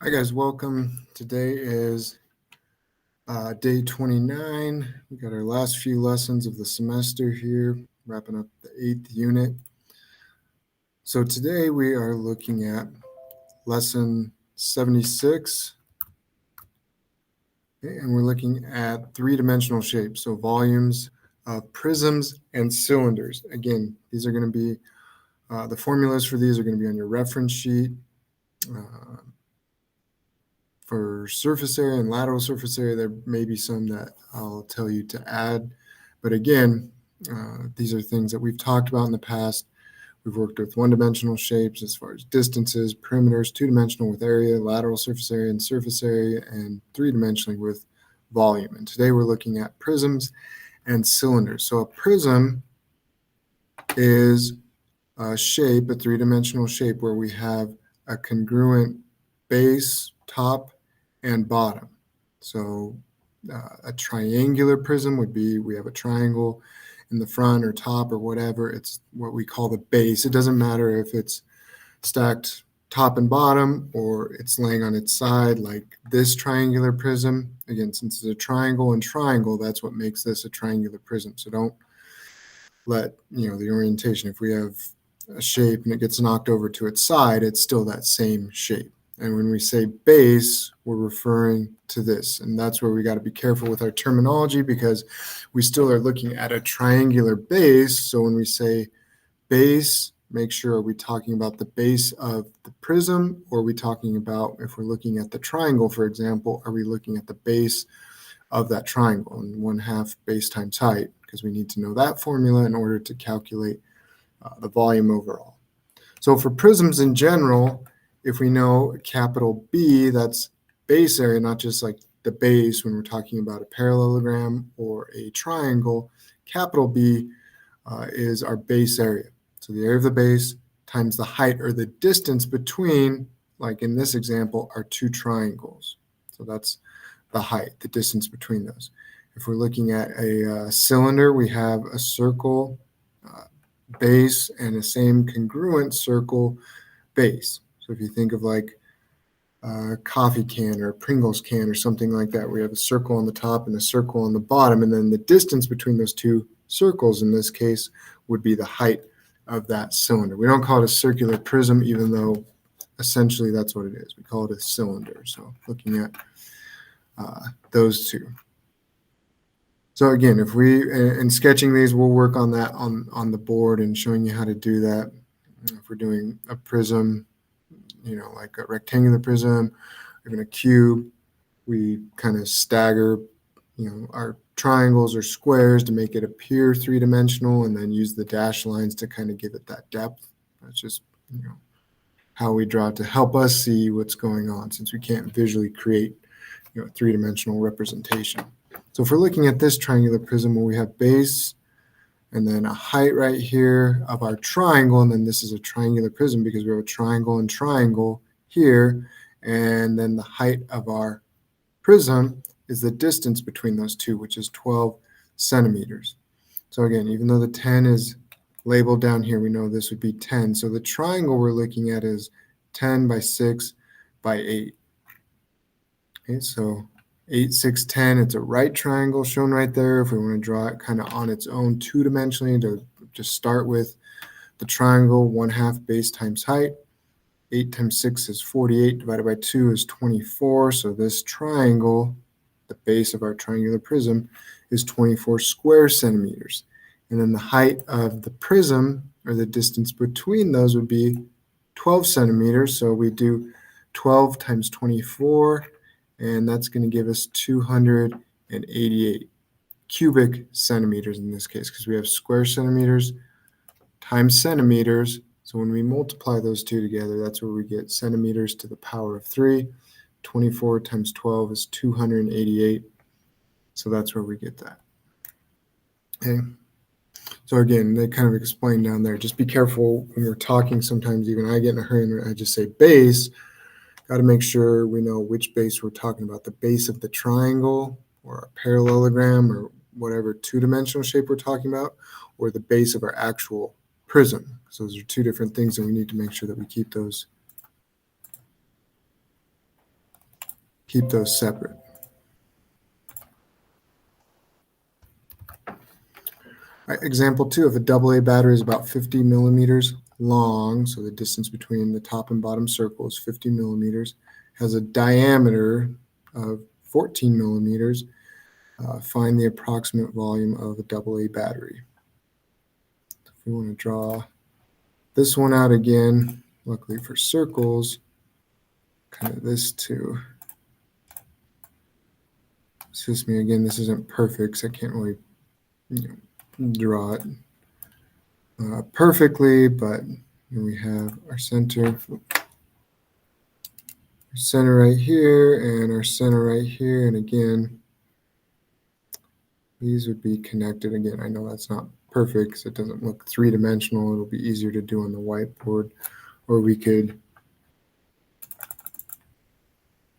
Hi guys, welcome. Today is day 29. We got our last few lessons of the semester here, wrapping up the 8th unit. So today we are looking at lesson 76, and we're looking at three-dimensional shapes, so volumes of prisms and cylinders. Again, these are going to be, the formulas for these are going to be on your reference sheet. For surface area and lateral surface area, there may be some that I'll tell you to add. But again, these are things that we've talked about in the past. We've worked with one-dimensional shapes as far as distances, perimeters, two-dimensional with area, lateral surface area, and three-dimensionally with volume. And today we're looking at prisms and cylinders. So a prism is a shape, a three-dimensional shape where we have a congruent base, top, and bottom. So a triangular prism would be, we have a triangle in the front or top or whatever. It's what we call the base. It doesn't matter if it's stacked top and bottom or it's laying on its side like this triangular prism. Again, since it's a triangle and triangle, that's what makes this a triangular prism. So don't let the orientation, if we have a shape and it gets knocked over to its side, it's still that same shape. And when we say base, we're referring to this. And that's where we got to be careful with our terminology, because we still are looking at a triangular base. So when we say base, make sure, are we talking about the base of the prism, or are we talking about, if we're looking at the triangle, for example, are we looking at the base of that triangle, and 1/2 base times height, because we need to know that formula in order to calculate the volume overall. So for prisms in general, if we know capital B, that's base area, not just like the base when we're talking about a parallelogram or a triangle. Capital B is our base area. So the area of the base times the height, or the distance between, like in this example, our two triangles. So that's the height, the distance between those. If we're looking at a cylinder, we have a circle base and the same congruent circle base. So if you think of like a coffee can or a Pringles can or something like that, we have a circle on the top and a circle on the bottom, and then the distance between those two circles in this case would be the height of that cylinder. We don't call it a circular prism, even though essentially that's what it is. We call it a cylinder. So looking at those two. So again, if we, in sketching these, we'll work on that on the board and showing you how to do that. If we're doing a prism, like a rectangular prism, even a cube, we kind of stagger, our triangles or squares to make it appear three-dimensional, and then use the dashed lines to kind of give it that depth. That's just, how we draw to help us see what's going on, since we can't visually create, a three-dimensional representation. So if we're looking at this triangular prism where we have base and then a height right here of our triangle, and then this is a triangular prism because we have a triangle and triangle here, and then the height of our prism is the distance between those two, which is 12 centimeters. So again, even though the 10 is labeled down here, we know this would be 10. So the triangle we're looking at is 10 by 6 by 8. Okay, so 8, 6, 10, it's a right triangle shown right there. If we want to draw it kind of on its own two-dimensionally, to just start with the triangle, 1/2 base times height. 8 times 6 is 48, divided by 2 is 24. So this triangle, the base of our triangular prism, is 24 square centimeters. And then the height of the prism, or the distance between those, would be 12 centimeters. So we do 12 times 24, and that's going to give us 288 cubic centimeters in this case, because we have square centimeters times centimeters. So when we multiply those two together, that's where we get centimeters to the power of 3. 24 times 12 is 288. So that's where we get that. Okay. So again, they kind of explain down there. Just be careful when we're talking. Sometimes even I get in a hurry and I just say base. Got to make sure we know which base we're talking about. The base of the triangle or a parallelogram or whatever two-dimensional shape we're talking about, or the base of our actual prism. So those are two different things, and we need to make sure that we keep those keep those separate. All right, example 2, if a AA battery is about 50 millimeters long, so the distance between the top and bottom circle is 50 millimeters, has a diameter of 14 millimeters, find the approximate volume of a AA battery. If we want to draw this one out again, luckily for circles, kind of this too. Excuse me again, this isn't perfect, so I can't really draw it perfectly, but we have our center right here and our center right here. And again, these would be connected. Again, I know that's not perfect because it doesn't look three-dimensional. It'll be easier to do on the whiteboard, or we could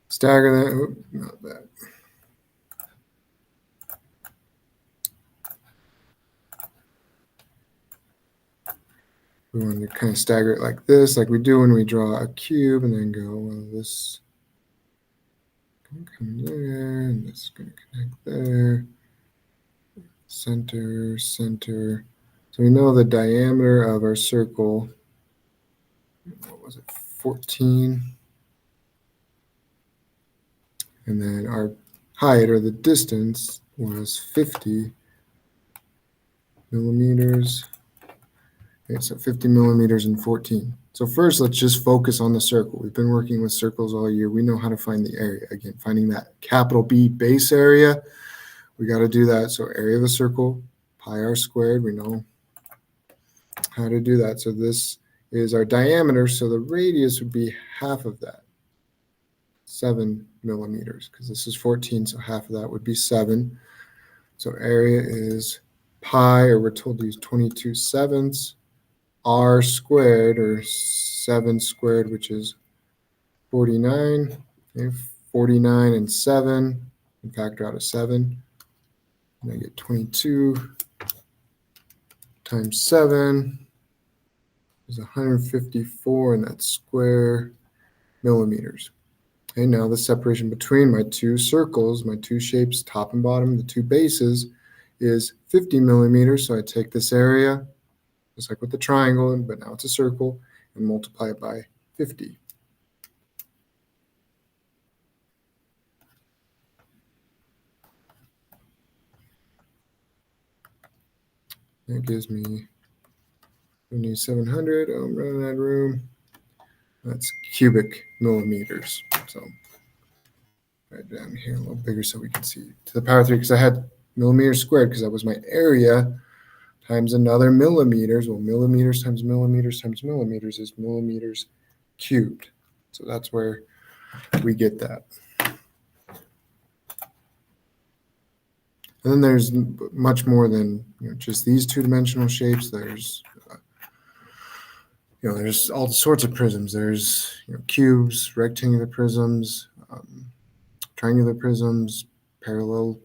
stagger that. Oop, not that. We want to kind of stagger it like this, like we do when we draw a cube, and then go, well, this can come there, and this is going to connect there. Center, center. So we know the diameter of our circle, what was it, 14? And then our height, or the distance, was 50 millimeters. Okay, so 50 millimeters and 14. So first, let's just focus on the circle. We've been working with circles all year. We know how to find the area. Again, finding that capital B base area, we got to do that. So area of a circle, pi r squared, we know how to do that. So this is our diameter, so the radius would be half of that, 7 millimeters, because this is 14, so half of that would be 7. So area is pi, or we're told to use 22/7 r squared, or 7 squared, which is 49. Okay, 49 and 7, and factor out a 7. And I get 22 times 7 is 154, and that's square millimeters. Okay, now the separation between my two circles, my two shapes, top and bottom, the two bases, is 50 millimeters. So I take this area, just like with the triangle, but now it's a circle, and multiply it by 50. That gives me 700. Oh, I'm running out of room. That's cubic millimeters. So right down here, a little bigger so we can see to the power 3, because I had millimeters squared because that was my area, times another millimeters. Well, millimeters times millimeters times millimeters is millimeters cubed. So that's where we get that. And then there's much more than just these two-dimensional shapes. There's there's all sorts of prisms. There's cubes, rectangular prisms, triangular prisms, parallelogram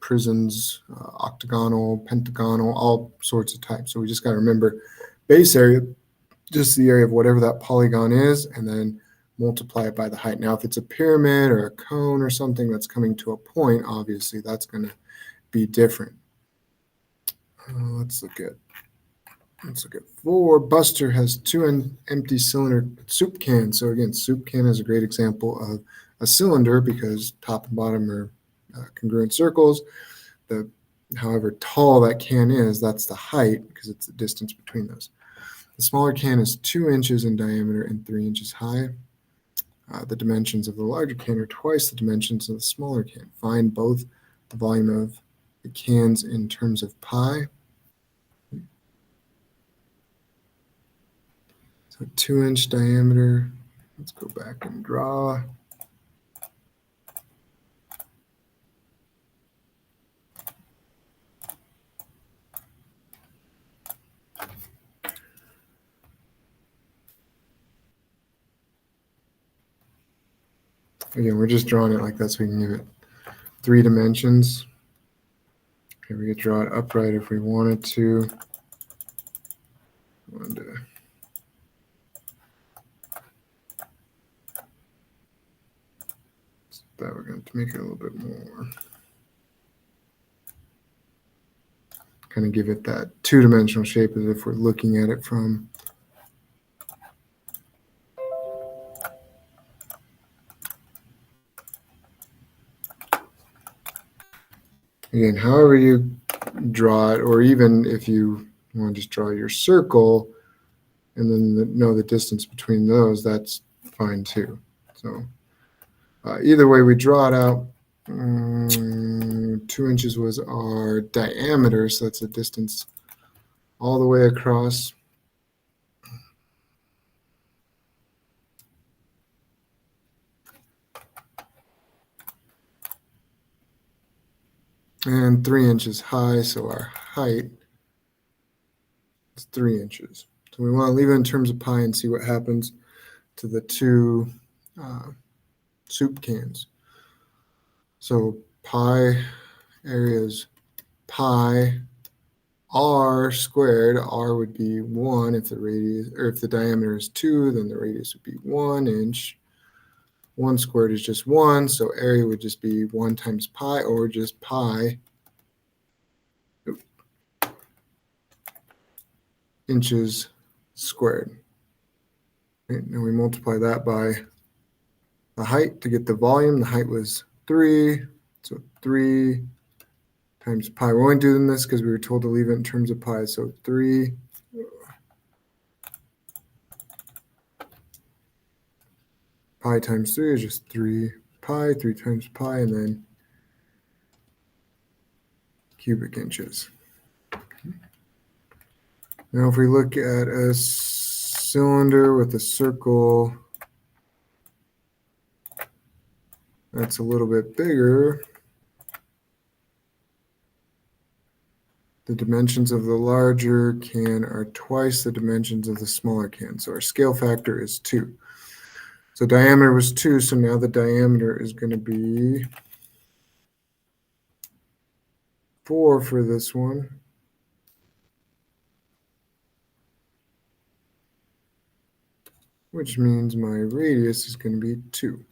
prisms, octagonal, pentagonal, all sorts of types. So we just got to remember base area, just the area of whatever that polygon is, and then multiply it by the height. Now, if it's a pyramid or a cone or something that's coming to a point, obviously that's going to be different. Let's look at 4. Buster has 2 empty cylinder soup cans. So again, soup can is a great example of a cylinder because top and bottom are congruent circles. However tall that can is, that's the height because it's the distance between those. The smaller can is 2 inches in diameter and 3 inches high. The dimensions of the larger can are twice the dimensions of the smaller can. Find both the volume of the cans in terms of pi. So 2-inch diameter. Let's go back and draw. Again, we're just drawing it like that so we can give it 3 dimensions. Okay, we could draw it upright if we wanted to. have to make it a little bit more. Kind of give it that two-dimensional shape as if we're looking at it from again, however you draw it, or even if you want to just draw your circle and then know the distance between those, that's fine too. So either way we draw it out, 2 inches was our diameter, so that's the distance all the way across. And 3 inches high, so our height is 3 inches. So we want to leave it in terms of pi and see what happens to the two soup cans. So pi area is pi r squared. R would be 1 if the radius, or if the diameter is 2, then the radius would be 1 inch. 1 squared is just 1, so area would just be 1 times pi, or just pi inches squared. Right, now we multiply that by the height to get the volume. The height was 3, so 3 times pi. We're only doing this because we were told to leave it in terms of pi, so 3 pi times 3 is just 3 pi, 3 times pi, and then cubic inches. Now if we look at a cylinder with a circle that's a little bit bigger, the dimensions of the larger can are twice the dimensions of the smaller can. So our scale factor is 2. So diameter was 2, so now the diameter is going to be 4 for this one. Which means my radius is going to be 2.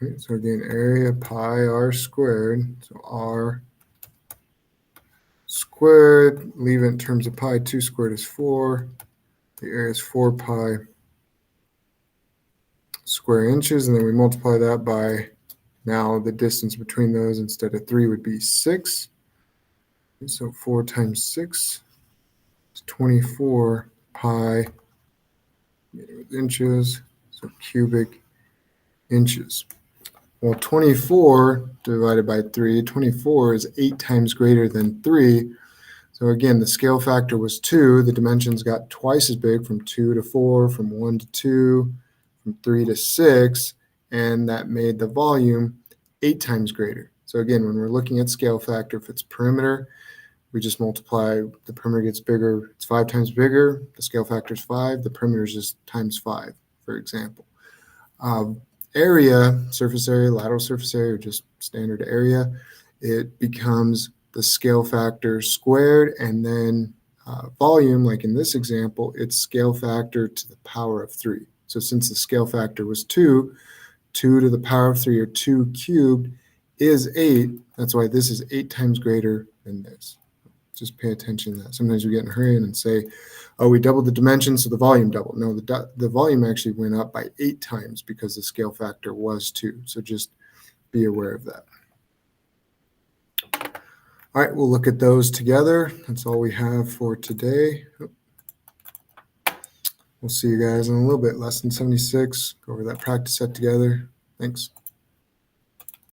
Okay, so again, area pi r squared, so r squared, leave it in terms of pi, 2 squared is 4. The area is 4 pi square inches, and then we multiply that by, now the distance between those instead of 3 would be 6. And so 4 times 6 is 24 pi inches, so cubic inches. Well, 24 divided by 3, 24 is 8 times greater than 3. So again, the scale factor was 2. The dimensions got twice as big, from 2 to 4, from 1 to 2, from 3 to 6, and that made the volume 8 times greater. So again, when we're looking at scale factor, if it's perimeter, we just multiply, the perimeter gets bigger, it's 5 times bigger, the scale factor is 5, the perimeter is just times 5, for example. Area, surface area, lateral surface area, or just standard area, it becomes the scale factor squared, and then volume, like in this example, it's scale factor to the power of 3. So since the scale factor was 2, 2 to the power of 3, or 2 cubed, is 8. That's why this is 8 times greater than this. Just pay attention to that. Sometimes we get in a hurry and say, oh, we doubled the dimensions, so the volume doubled. No, the volume actually went up by 8 times because the scale factor was 2. So just be aware of that. All right, we'll look at those together. That's all we have for today. We'll see you guys in a little bit. Lesson 76. Go over that practice set together. Thanks.